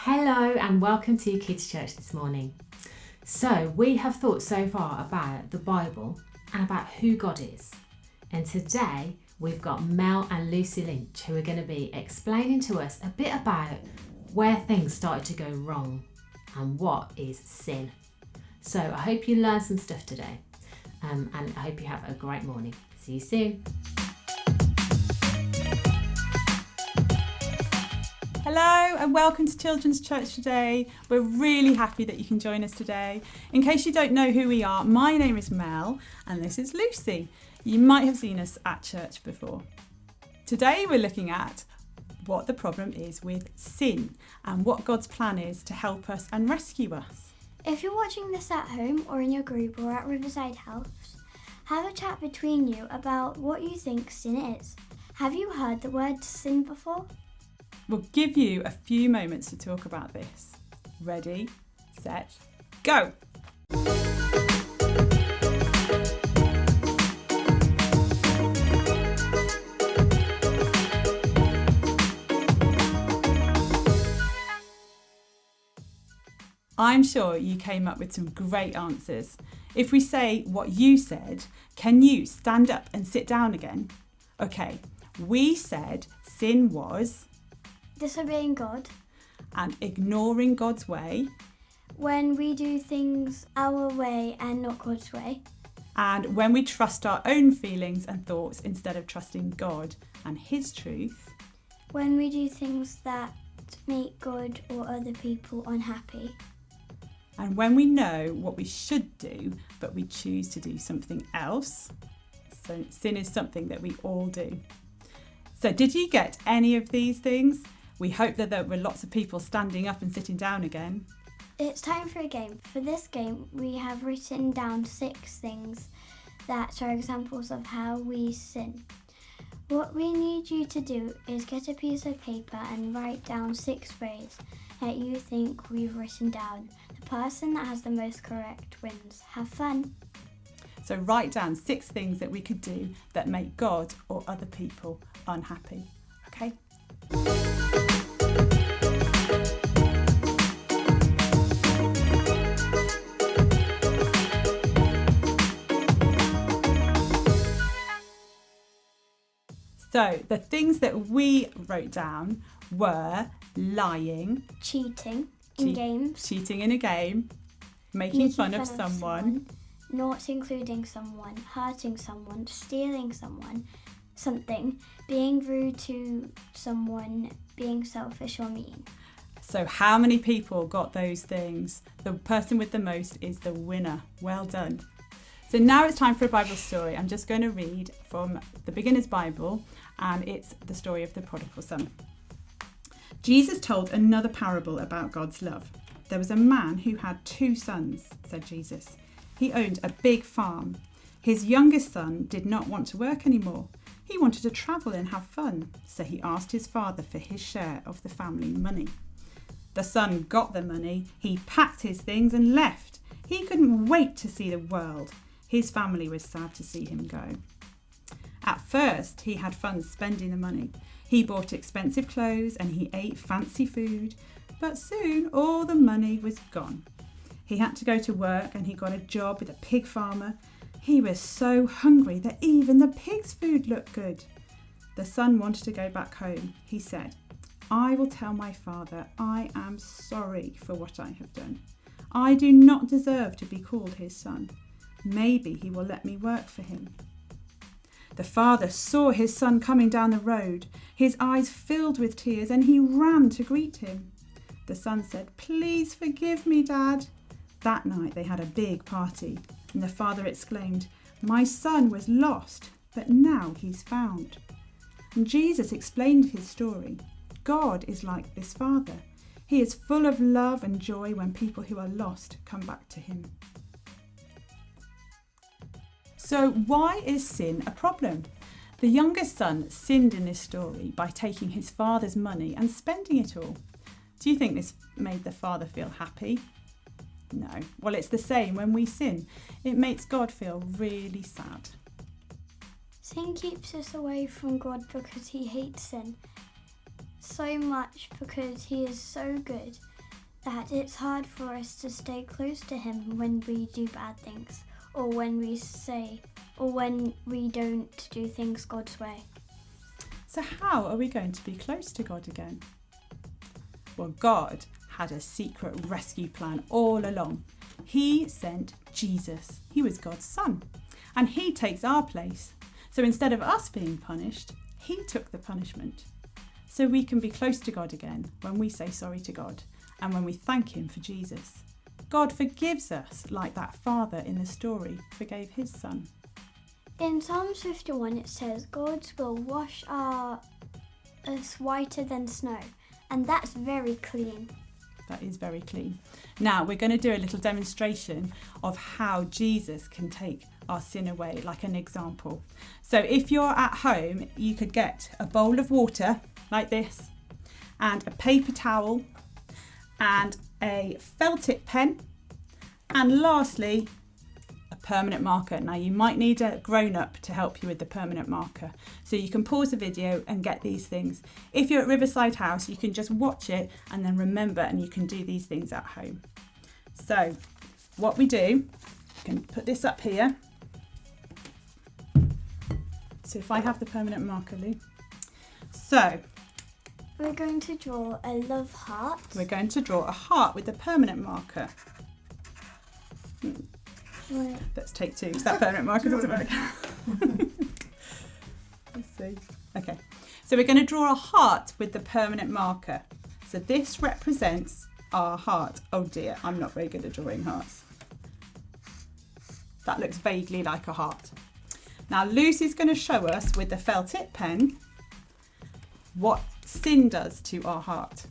Hello and welcome to Kids Church this morning. So we have thought so far about the Bible and about who God is. And today we've got Mel and Lucy Lynch who are going to be explaining to us a bit about where things started to go wrong and what is sin. So I hope you learn some stuff today and I hope you have a great morning. See you soon. Hello and welcome to Children's Church today. We're really happy that you can join us today. In case you don't know who we are, my name is Mel and this is Lucy. You might have seen us at church before. Today we're looking at what the problem is with sin and what God's plan is to help us and rescue us. If you're watching this at home or in your group or at Riverside House, have a chat between you about what you think sin is. Have you heard the word sin before? We'll give you a few moments to talk about this. Ready, set, go! I'm sure you came up with some great answers. If we say what you said, can you stand up and sit down again? Okay, we said sin was disobeying God. And ignoring God's way. When we do things our way and not God's way. And when we trust our own feelings and thoughts instead of trusting God and His truth. When we do things that make God or other people unhappy. And when we know what we should do, but we choose to do something else. So sin is something that we all do. So did you get any of these things? We hope that there were lots of people standing up and sitting down again. It's time for a game. For this game, we have written down 6 things that are examples of how we sin. What we need you to do is get a piece of paper and write down 6 ways that you think we've written down. The person that has the most correct wins. Have fun. So write down 6 things that we could do that make God or other people unhappy. Okay? So the things that we wrote down were lying, cheating in games, cheating in a game, making fun of someone, not including someone, hurting someone, stealing something, being rude to someone, being selfish or mean. So how many people got those things? The person with the most is the winner. Well done. So now it's time for a Bible story. I'm just going to read from the Beginner's Bible, and it's the story of the prodigal son. Jesus told another parable about God's love. There was a man who had 2 sons, said Jesus. He owned a big farm. His youngest son did not want to work anymore. He wanted to travel and have fun, so he asked his father for his share of the family money. The son got the money, he packed his things and left. He couldn't wait to see the world. His family was sad to see him go. At first, he had fun spending the money. He bought expensive clothes and he ate fancy food, but soon all the money was gone. He had to go to work and he got a job with a pig farmer. He was so hungry that even the pig's food looked good. The son wanted to go back home. He said, "I will tell my father I am sorry for what I have done. I do not deserve to be called his son. Maybe he will let me work for him." The father saw his son coming down the road. His eyes filled with tears and he ran to greet him. The son said, "Please forgive me, Dad." That night they had a big party and the father exclaimed, "My son was lost, but now he's found." And Jesus explained his story. God is like this father. He is full of love and joy when people who are lost come back to him. So why is sin a problem? The youngest son sinned in this story by taking his father's money and spending it all. Do you think this made the father feel happy? No. Well, it's the same when we sin. It makes God feel really sad. Sin keeps us away from God because he hates sin so much because he is so good that it's hard for us to stay close to him when we do bad things, or when we don't do things God's way. So how are we going to be close to God again? Well, God had a secret rescue plan all along. He sent Jesus. He was God's son, and he takes our place. So instead of us being punished, he took the punishment. So we can be close to God again when we say sorry to God and when we thank him for Jesus. God forgives us like that father in the story forgave his son. In Psalms 51 it says, God will wash us whiter than snow, and that's very clean. That is very clean. Now we're going to do a little demonstration of how Jesus can take our sin away, like an example. So if you're at home, you could get a bowl of water like this, and a paper towel, and a felt tip pen, and lastly a permanent marker. Now you might need a grown-up to help you with the permanent marker, so you can pause the video and get these things. If you're at Riverside House, you can just watch it and then remember, and you can do these things at home. So what we do, you can put this up here. So if I have the permanent marker, Lou. So we're going to draw a love heart. We're going to draw a heart with the permanent marker. Right. Let's take two, because that permanent marker doesn't work. Let's see. Okay, so we're going to draw a heart with the permanent marker. So this represents our heart. Oh dear, I'm not very good at drawing hearts. That looks vaguely like a heart. Now Lucy's going to show us with the felt tip pen what sin does to our heart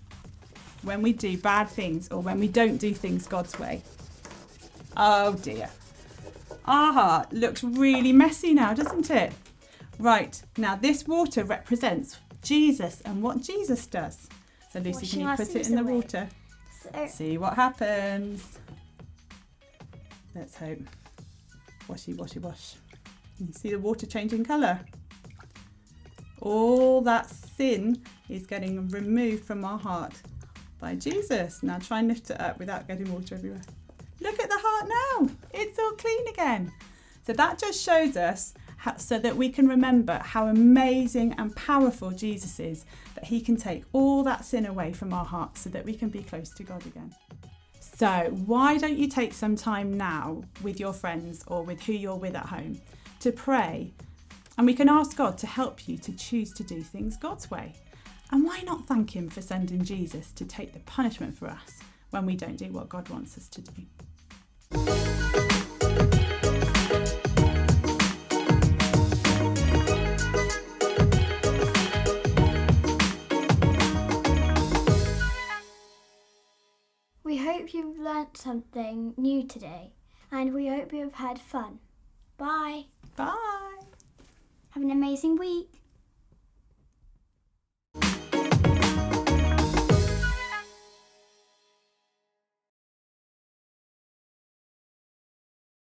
when we do bad things or when we don't do things God's way. Oh dear. Our heart looks really messy now, doesn't it? Right, now this water represents Jesus and what Jesus does. So Lucy, can you put it in the water? So, See what happens. Let's hope. Washy, washy, wash. You see the water changing colour? All that sin is getting removed from our heart by Jesus. Now try and lift it up without getting water everywhere. Look at the heart now. It's all clean again. So that just shows us so that we can remember how amazing and powerful Jesus is, that he can take all that sin away from our hearts so that we can be close to God again. So why don't you take some time now with your friends or with who you're with at home to pray, and we can ask God to help you to choose to do things God's way. And why not thank him for sending Jesus to take the punishment for us when we don't do what God wants us to do. we hope you've learnt something new today, and we hope you've had fun. Bye. Bye. Have an amazing week.